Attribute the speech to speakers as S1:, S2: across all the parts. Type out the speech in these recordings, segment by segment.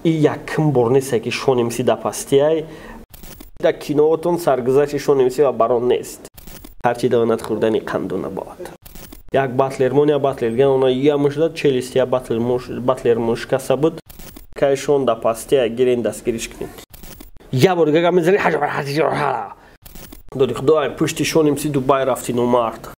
S1: яким бор нест ки шонемси дапастиай да киноотон саргузашти шонемси ва барон нест ҳарчи давонат хурдани қанду набовад як батлермония батлерген она ямушдад челистия батлермон шикаста буд кай шон дапастиай гирен дастгириш кунед я бор гага мезани доди худоай пушти шонемси дубай рафти номард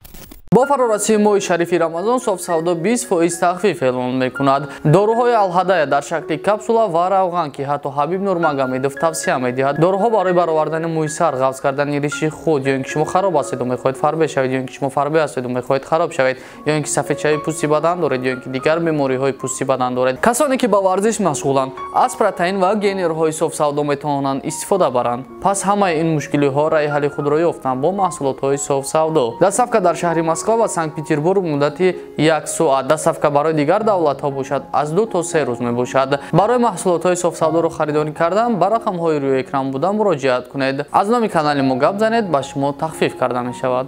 S2: با فرارسی ماه شریف رمضان صاف سودا 20% تخفیف اعلام میکند. داروهای الهدایه در شکل کپسولا و روغن که حتی حبیب نورمگامدوف توصیه میدهد داروها برای برآوردن موی سر قبض کردن ریش خود یا اینکه شما خراب هستید و میخواهید فربه شوید یا اینکه شما فربه هستید و میخواهید خراب شوید یا اینکه سفیدچای پوستی بدن دارید یا اینکه دیگر بیماری های پوستی بدن دارید کسانی که با ورزش مشغولند از پروتئین و گینرهای صاف سودا میتوانند استفاده برند پس همه این مشکلی ها راه حل خود را یافتند با محصولات های صاف سودا دستافکا در شهر مسکو و سنت پترزبورگ مدتی 1 ساعت دستافکا برای دیگر دولت ها باشد از 2 تا 3 روز می باشد برای محصولات های صاف سودا را خریداری کردن بر رقم های روی اکران بوده مراجعه کنید از نام کانال ما گپ زنید به شما تخفیف کرده می شود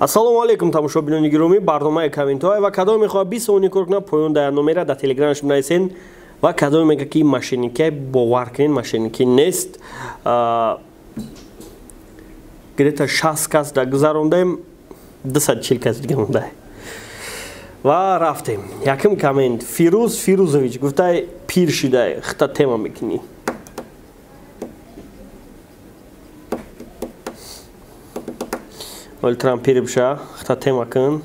S1: ассалому алейкум тамошобинони гиромӣ барномаи комментҳои ва кадоме мехоҳад 20 сони коркна поён дар номера дар телеграмаш менависен ва кадоме мега ки машиники бовар кунед машиники нест где-то 60 кас дар гузарондем 240 кас дига монда ва рафтем яким коммент фирӯз фирӯзович гуфтай пир шудай хита тема мекунӣ ولترام پیر بشه خطا تیما کن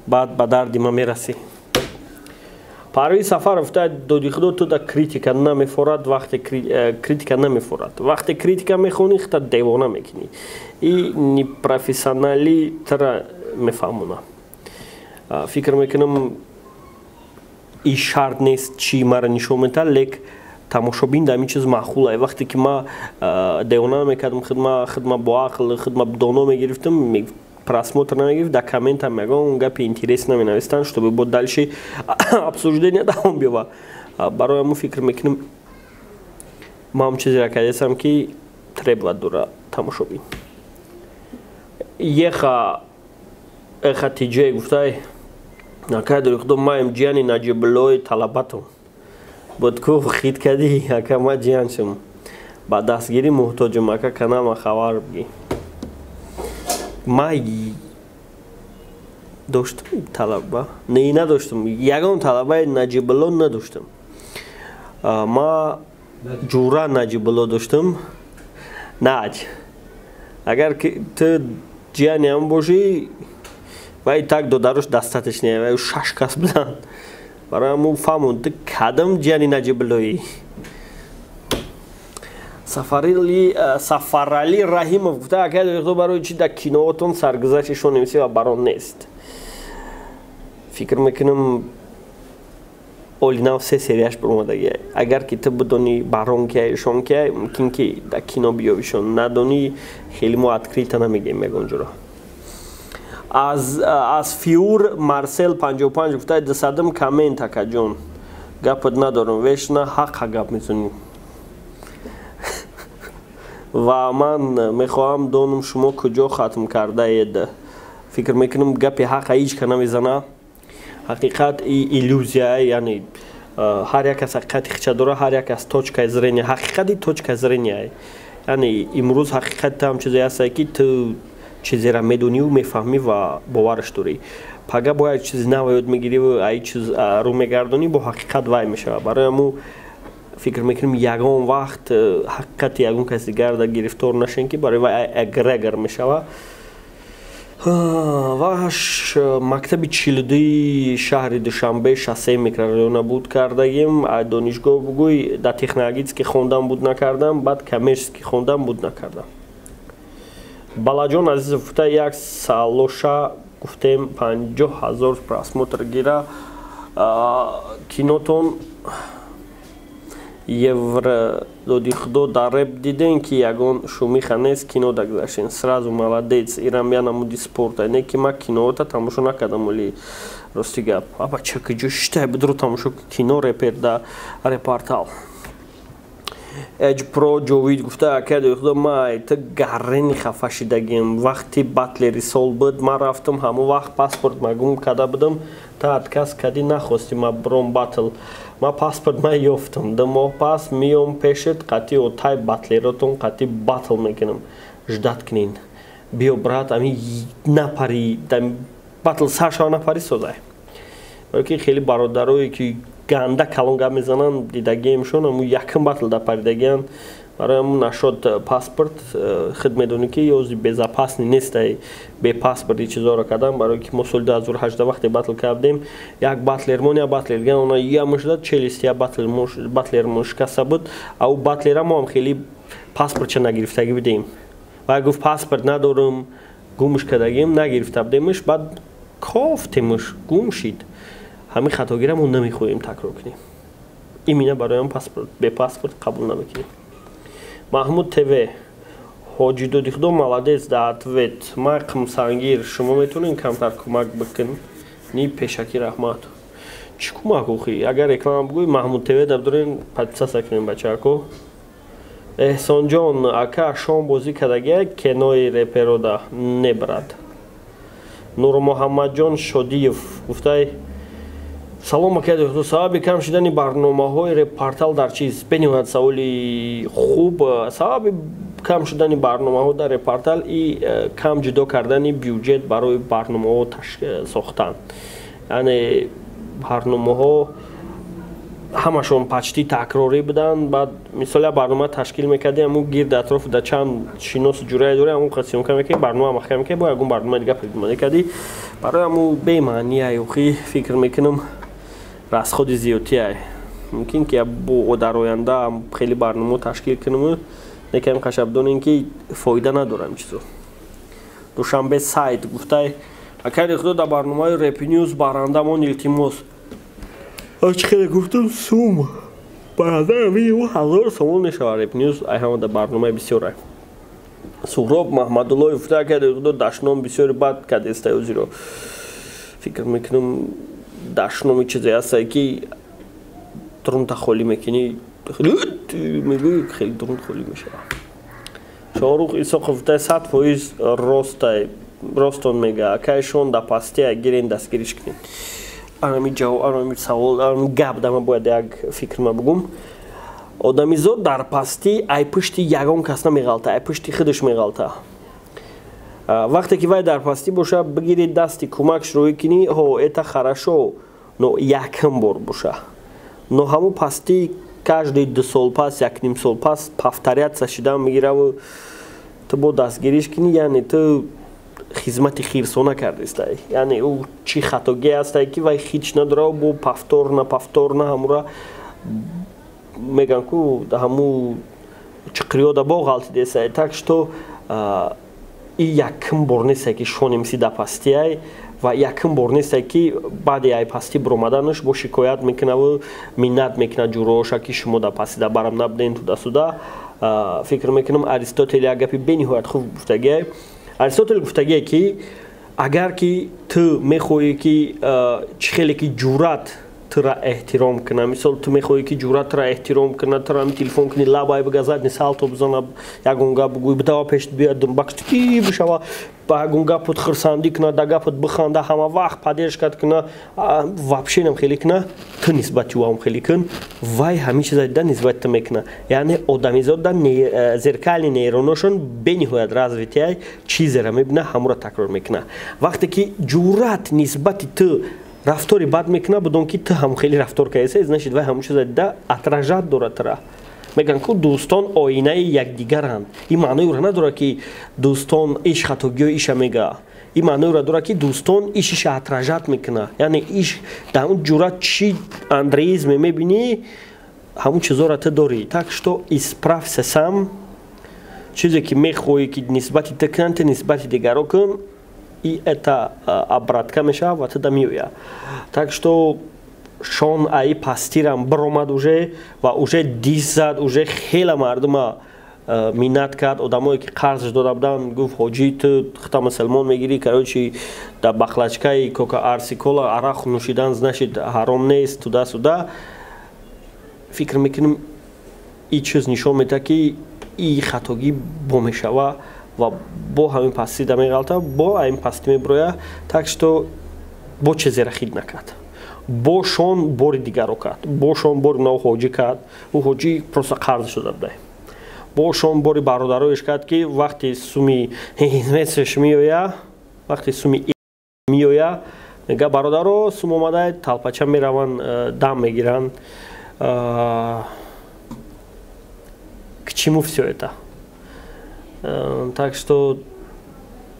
S1: بعد به درد ما میرسی پروی سفر افتاد دو خدا تو دا کریتیکا نمیفورد وقتی کریتیکا نمیفورد وقتی کریتیکا میخونی خطا دیوانه میکنی این پروفیسیونالی ترا میفهمونه فکر میکنم این شرط نیست چی مرا نشون میده لیک тамошобин дар ин чиз маъқулае вақте ки ма девона мекардам хидма бо ақл хидма доно мегирифтам просмотр намегирифт дар комментам мегон гапи интерес наменавистан чтобы бо дальше обсуждение давом биёбад барои ҳамун фикр мекунам ма ҳам чизеро кардесам ки требуад дора тамошобин еха тиҷое гуфтай накай дори худо маем ҷияни наҷибуллои талабатум будку хит кади ака ма ҷиян шум ба дастгирӣ муҳтоҷум ака канама хабар биги ма доштам талаба не надоштам ягон талабаи наҷибулло надоштам ма ҷура наҷибулло доштам наҷ агар ту ҷияни ҳам бошӣ вай так додаруш дастатишне вай 6 кас буданд برای همون فهمون تو کدام جانی نجیبلویی سفرالی رحیموف گفته اگر تو برای چی در کینواتون سرگذشتشون نمیسی و بران نیست فکر میکنم اولیناو 3 سریش برمودگی اگر که تو بدونی بران که شون که ممکن که در کینو بیابیشون ندونی خیلی ما ادکریتا نمیگیم میگونجورا از فیور مارسل 55 گفته دستم کامنت اکا جون گپت ندارم ویش نه حق گپ میتونیم و من میخواهم دونم شما کجا ختم کرده اید فکر میکنم گپی حق هیچ که نمیزنه حقیقت ایلوزیه یعنی هر یک از حقیقت خیچه داره هر یک از توچکای زرینی حقیقتی توچکای زرینی یعنی امروز حقیقت هم چیزی هست که تو چیزی را میدونی و میفهمی و باورش داری پگه باید چیز نو یاد میگیری و ای چیز رو میگردونی با حقیقت وای میشه برای همون فکر میکنم یگان وقت حقیقت یگان کسی گرده گرفتار نشین که برای وای اگر میشه و مکتب 42 شهر دوشنبه شاسه میکرارایون بود کردیم دانشگاه بگوی در تکنولوژی که خوندم بود نکردم بعد کمرس که خوندم بود نکردم балаҷон азиз гуфта як салоша гуфтем 50,000 просмотр гира кинотон евро доди худо дар реп диден ки ягон шумиха нест кино дагзашен сразу молодец ирам я намуди спорта не ки ма кинота тамошо накардам вали рости гап абача ки ҷо штай бидро тамошо кино репер да репортал Edge Pro Jovид گفته اکه خدا ما تا گرنی خفه شدگیم وقتی باتلری سال بود ما رفتم همون وقت پاسپورت ما گم کده بودم تا ادکس کدی نخواستی ما برام باتل ما پاسپورت ما یافتم دو ماه پس میام پیشت قطعی اوتای باتلراتون قطعی باتل میکنم جدت کنین بیو برات امی نپری باتل سرشا نپری سوزای برای که خیلی برادرایی که گنده کلونگا میزنن دیدگیمشون امو یکم باتل دا پریدگیان برای امو نشد پاسپورت خود میدونی که یوزی безопасный نیست به پاسپورت چیزا را کردم برای که ما سال 2018 وقتی باتل کردیم یک باتلرمون یا باتلرگن اونا یا مشدد چلیست یا باتلرمون شکسته بود او باتلر ما هم خیلی پاسپورت چه نگرفتگی بدیم و گفت پاسپورت ندارم گمش کردگیم نگرفته بودیمش بعد کافتیمش گم شید همین خطاگیرم اون نمیخوایم تکرار کنیم ایمینه برایم پاسپورت به پاسپورت قبول نمیکنیم محمود تیوی حاجی دو دیخدو молодец در ответ ما قمسانگیر شما میتونین کمتر کمک بکن نی پیشکی رحمت چی کمک اوخی اگر اکرام بگوی محمود تیوی دبدورین پتیسا سکنیم بچه اکو احسان جان اکا شام بازی کدگه کنای رپرو ده نبرد نور محمد جان شدیف گفته салом акади худо сабаби кам шудани барномаҳои репортал дар чиз бенивад саволи хуб сабаби кам шудани барномаҳо дар репортал и кам ҷудо кардани бюджет барои барномаҳо сохтан яъне барномаҳо ҳамашон пачти такрорӣ будан баъд мисоли барнома ташкил мекарди аму гирди атрофи да чанд шиноси ҷурае дори аму қасимка мекарди барнома махкам мекарди бо ягон барнома дига придумода мекарди барои аму бемаъния ёхи фикр мекунам расходи зиёдтие мумкин ки бо дар оянда хеле барнома ташкил кунам некам қашаб донем ки фоида надорам чизо душанбе сайт гуфтай акади худо дар барномаи репнюз барандамон илтимос چی خیلی گفتم سوم برادر میگه 1000 سوم میشه رپنیوز ایهام در برنامه بسیاره سهراب محمدالله افتا کرده داشنام بسیار بد کرده استایوزی رو فکر میکنم داشنامی چیزی هست که درون تخالی میکنی میگوی خیلی درون خالی میشه شاروخ ایسا خفته 100% راستون میگه که شون در پاستی گیرین دستگیریش کنین арами ҷавоб арами савол арами гап дама бояд як фикрма бугум одамизод дар пастӣ ай пушти ягон кас намеғалта ай пушти худаш меғалта вақте ки вай дар пастӣ боша бигири дасти кӯмакш рӯй кини ҳо эта хорошо но якм бор боша но ҳамун пастӣ каждый 2 сол пас якним сол пас повторяться шидан мегираву ту бо дастгириш кини яъне ту хизмати хирсона кардистай яъне ӯ чӣ хатоге ҳастай ки вай хич надора бо повторна ҳамура меган ку ҳаму чиқриёда бо ғалтидесай так что и якм бор нестай ки шонемси да пастиай ва якм бор нестай ки баъди ай пастӣ биромаданаш бо шикоят мекунаву миннат мекунад ҷуроша ки шумо да пастида барам набуден тудасуда фикр мекунам аристотел як гапи бениҳоят хуб гуфтагиай аристотел гуфтагие ки агар ки ту мехоҳӣ ки чӣ хеле ки ҷуръат тура эҳтиром кунад мисол ту мехоҳӣ ки ҷуръат тура эҳтиром кунад тура телефон кунӣ лабай бигазад салто бизанад ягон гап бигӯй бидава пешт биёд бакштики бишава ба ягон гапот хурсандӣ кунад да гапот биханда ҳама вақт паддержкат кунад вообще нам хеле кунад ту нисбати ӯам хеле кун вай ҳамин чиза дида нисбати ту мекунад яъне одамизод да зеркали нейроношон бениҳоят развитияй чизеро мебинад ҳамура такрор мекунад вақте ки ҷуръат нисбати ту рафтори бад мекунад будон ки ту ҳам хеле рафтор кардеса значит вай ҳамун чиза дида отражат дорад тура меган ку дӯстон оинаи якдигаранд ин маъноиро надорад ки дӯстон иш хатогиҳои иша мега ин маъноиро дорад ки дӯстон иша отражат мекунад яъне иш дар ҳамун ҷуръат чӣ андреизме мебинӣ ҳамун чизоро ту дорӣ так что исправься сам чизе ки мехоҳӣ ки нисбати ту кунанд ту нисбати дигаро кун и это обратка мешавад ва ту да меояд так что шон аи пастирам биромад уже ва уже дист зад уже хела мардума миннат кард одамое ки қарзш дода будан гуфт ҳоҷӣ ту хута мусулмон мегирӣ короче дар бахлачкаи кока арсикола арақ нӯшидан значит ҳаром нест туда суда фикр мекунем این چیز نشون میده که این خطاگی بمشوه و با همین پستی دمی غلطه با این پستی میبرویه تاکش تو با چیزی را خید نکرد با شون باری دیگر رو کرد با شون باری نو خوجی کرد او خوجی پروسا قرض شده بده با شون باری برادرویش کرد که وقتی سومی هیزمتش میویه وقتی سومی میویه میگه برادرو سوم اومده تلپچه میرون دم میگیرن к чему все это? Так что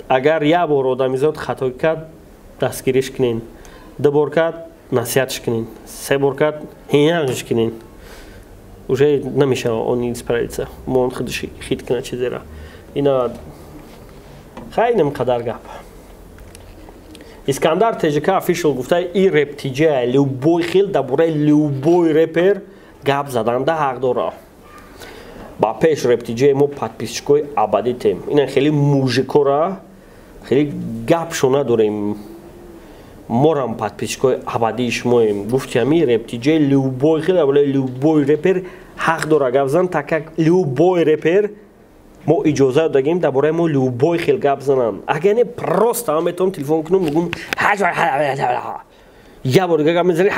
S1: агар я бор одамизод хато кард дастгириш кунин ду бор кард насиҳатш кунин се бор кард ҳиянш кунин уже намешава он исправиться мон худш хит куна чизера ина хай намқадар гап Искандар ТЖК official гуфта и рептиҷа любой хел дар бораи любой репер гап заданда ҳақ дора ба пеш рептиҷаи мо подписчикои абадӣ тем ина хеле мужикора хеле гапшо надорем морам подписчикои абадии шумоем гуфтиами рептиҷаи любой хел дар бораи любой репер ҳақ дора гап зан так как любой репер мо иҷоза дадагем дар бораи мо любой хел гап зананд агар не просто ҳама метавонам телефон кунам мегӯм я бор дигар гап мезани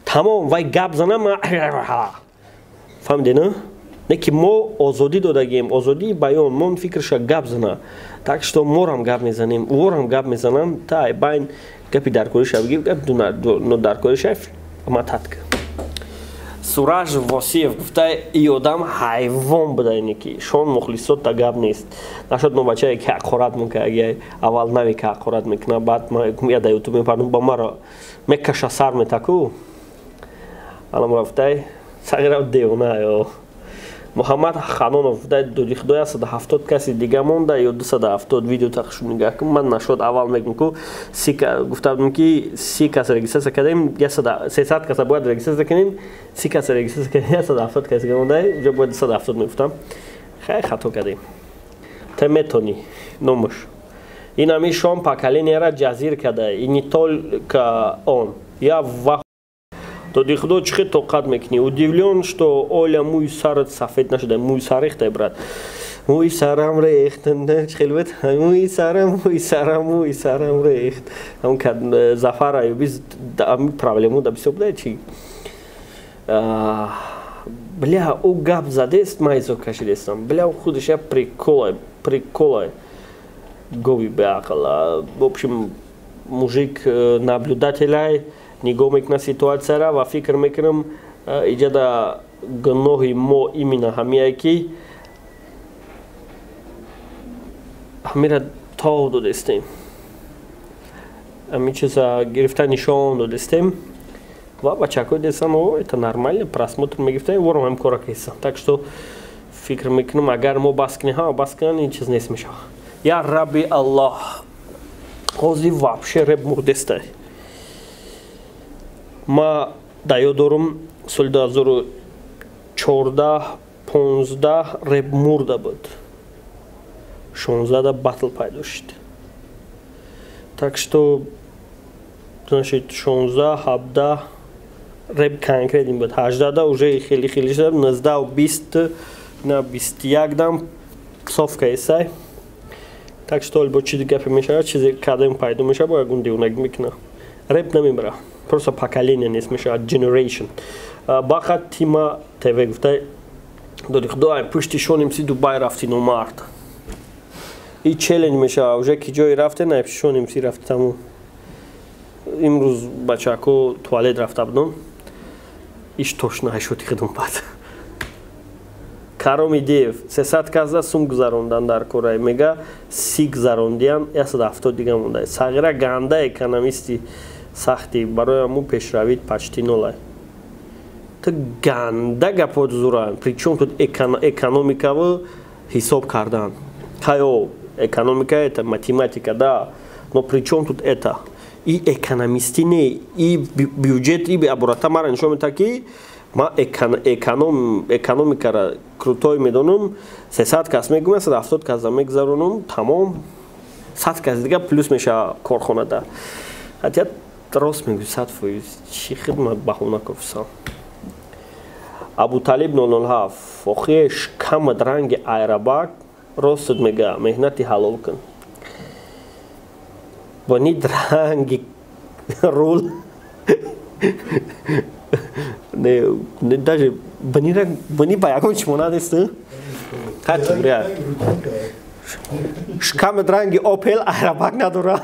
S1: тамом вай гап занам фаҳмиде не ки мо озодӣ додагем озодии баён мон фикрша гап зана так что морам гап мезанем ворам гап мезанам та байн гапи даркориша бигӣ гапи нодаркориша мататка Сураж Восиев гуфта и одам ҳайвон буда ине ки шон мухлисот та гап нест нашуд мо бачае ки ҳақорат мекунад агар аввал нави ки ҳақорат мекунад баъд я дар ютуб мепардум ба маро мекаша сар метаку алам рафтай сагира девона ё Муҳаммад Ханонов дай дуди худоя 170 каси дига монда ё 270 видео тахшун нигах кун ман нашуд аввал мегум ку гуфта будем ки 30 кас регистрация кардем 300 каса бояд регистрация кунем 30 кас регистрация кардем 170 каси дига монда ҷо бояд 270 мегуфтам хай хато кардем те метони номуш ин ами шом поколениера ҷазир карда и не только он я Тоди худо чихе тоқат мекунӣ удивлен что оля мӯи сарат сафед нашуда мӯи сар рехта брат мӯи сарам рехт хелбет мӯи сарам рехт ам ка зафар аюбиз ами проблему да бисёр буда чи бля у гап задест майзо кашидестам бля худаш я приколай гоби беақл в общем мужик наблюдателай нигоҳ мекунам ситуатсияра ва фикр мекунам иҷада гуноҳи мо именно ҳамие ки ҳамира тов додестем ҳамин чиза гирифта нишон додестем ва бачакои дестам это нормально просмотр мегирифта ворам ҳам кора кестам так что фикр мекунам агар мо бас кунем ҳама бас кунан ин чиз нест мешава я рабби аллоҳ ҳозир вообще реп мурдестай ма дар ёд дорам соли 2014-15 реп мурда буд 16 батл пайдо шуд так что 16-17 реп конкретин буд 18 уже хели шуд 19-20 на 21 дам софка эсай так что албо чизи гапе мешава чизе кадем пайдо мешава бо ягон девонагӣ мекуна реп намебара просто поколение нест мешава generation баха тима тв гуфта доди худоя пушти шоним си дубай рафти номард и челлендж мешава уже ки ҷое рафте на шоним си рафти тамом имрӯз бачако туалет рафта будам иш тошна шуди худум бад кароми дев 300 сум гузарондан дар кора мега 30 гузарондиам 170 дига монда сағира ганда экономисти сахти барои аму пешравид почти нула то ганда гапот зуран причем тут экономикаво ҳисоб кардан ҳаё экономика это математика да но причем тут это и экономисти не и бюджет и абурата мара нишон метавад ки ма экономикара крутой медонам 300 кас мегум 170 кас мегзаронам тамом 100 кас дига плюс мешава корхонада ҳатият راست میگوی 100% چی خدمت بهونه کفسان Абуталиб 007 охи шкамад ранги айрабак ростуд мега меҳнати ҳалол кун бони ранги рул не даже бони ба ягон чимона дест хатибрия шкамад ранги опел айрабак надора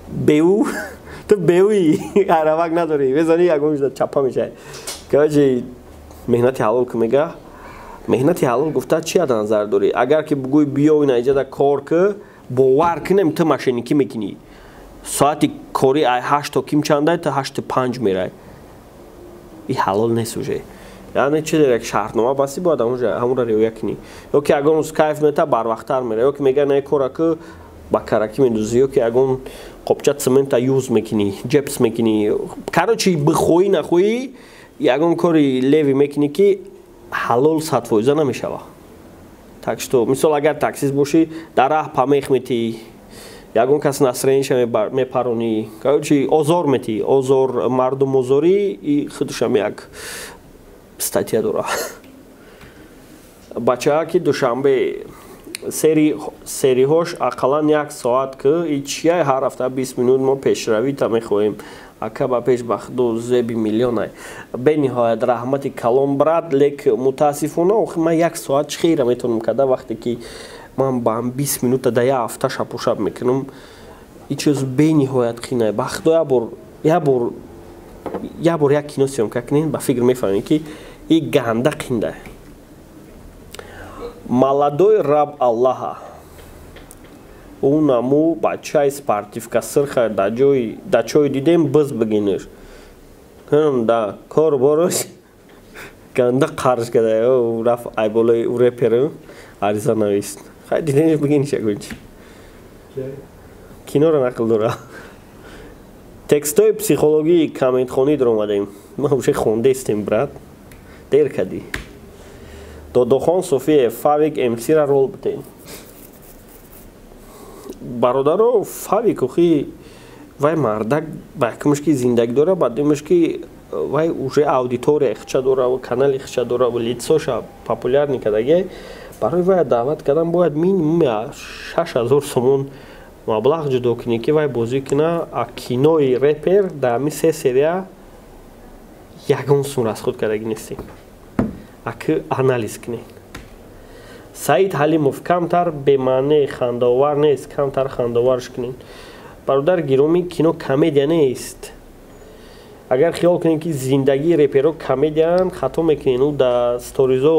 S1: беу تو بیوی عربک نداری بزنی یکم شد چپا میشه که مهنتی حلال که میگه مهنتی حلال گفته چی از نظر داری اگر که بگوی بیا و اینجا کار که باور کنم تو ماشینیکی میکنی ساعتی کاری 8 تا کیم چنده تا 8:05 میره این حلال نیست وجه یعنی چه در یک شرطنامه باسی باید همون را رعایت کنی یا که اگر اون کیف میته بر وقتتر میره یا که میگه نه کارا که با караки медузи ё ки ягон қопча цемента юз мекунӣ ҷепс мекунӣ короче бихоҳӣ нахоҳӣ ягон кори леви мекунӣ ки ҳалол 100% намешава так что мисол агар таксист бошӣ дар раҳ памех метӣ ягон кас настроениша мепаронӣ короче озор метӣ озор мардумозорӣ и худшам як статья дора бачаҳо ки душанбе сериҳош ақаллан 1 соат ки ичия ҳар ҳафта 20 минут мо пешравита мехоҳем ака ба пеш ба худо зеби миллионай бениҳоят раҳмати калон брат лек мутаассифона охи ман 1 соат чӣ хейра метавонам карда вақте ки ман ба 20 минута да я ҳафта шапошап мекунам ин чиз бениҳоят қинай ба худо як бор як кино сёмка кунем ба фикр мефаҳмем ки ин ганда қинда молодой раб Аллаха у наму бачаи спортивка сырха да чой дидем biz бигинир да кор борош ганда қарш када о раф айболой у репер ариза навист хай дидениш бигиниш ягончи киноро нақл дора текстои психологии комментхонӣ дар омадем ма уже хондестем брат дер кади Додохон Софиев Фавик МС-ра рол битен. Бародаро Фавик охи вай мардак ба якумшки зиндаги дора ба думшки вай уже аудитория хича дора ва канали хича дора ва лицоша популярни кадаге барои вай даъват кардам бояд минимум 6000 сомон маблағ ҷудо кунӣ ки вай бозӣ куна а кинои репер дар ҳамин 3 серия ягон сум расход кардаги нестем аки анализ кунед саид ҳалимов камтар бемаъне хандаовар нест камтар хандаоварш кунед бародар гиромӣ кино комедия нест агар хиёл кунед ки зиндагии реперо комедиян хато мекунед да сторизо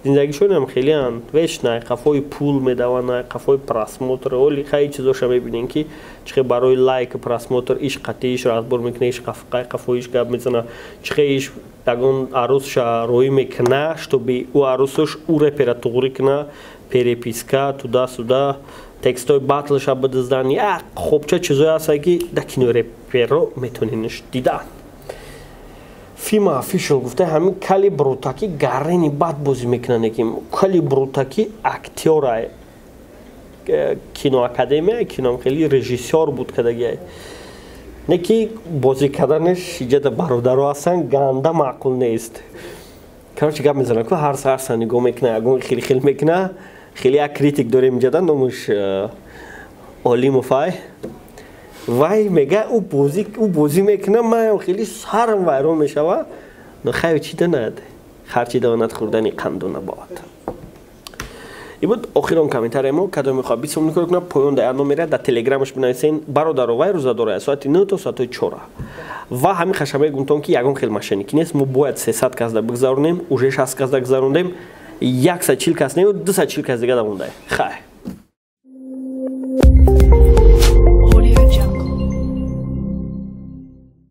S1: зиндагишонам хелиан вечна қафои пул медавана қафои просмотр оли хай чизоша мебинем ки чихе барои лайк просмотр иш қатииш разбор мекуна иш қафоиш гап мезана чихе иш ягон арӯсша роӣ мекуна чтобы у арӯсаш у репера туғри куна переписка туда-сюда текстои батлша бидиздан як хобча чизое ҳаста ки да кинои реперо метавонинш дидан фима офишал гуфта ҳамин кали брутаки гаррени бад бозӣ мекунанд еким кали брутаки актёра киноакадемия кином хели режиссёр буд кадаги не ки бозӣ карданаш иҷада бародаро ҳастан ганда маъқул нест короче гап мезанам ку ҳар сар нигоҳ мекуна ягон хели мекуна хели як критик дорем иҷада номаш олимовай вай мега у бозӣ мекуна ман хели сарам вайрон мешава но хайр чӣ данад харчи давонад хӯрдани қанду набовад ин буд охирон комментария мо кадом мехоҳад бисёр никор кунад поён дар номера дар телеграмаш бинависен бародаро вай рӯзадора соати 9 то соати 4 ва ҳамин хашаме гумтон ки ягон хел машиники нест мо бояд 300 кас да бигзаронем уже 60 кас да гузарондем 140 кас не 240 кас дига да мондай хай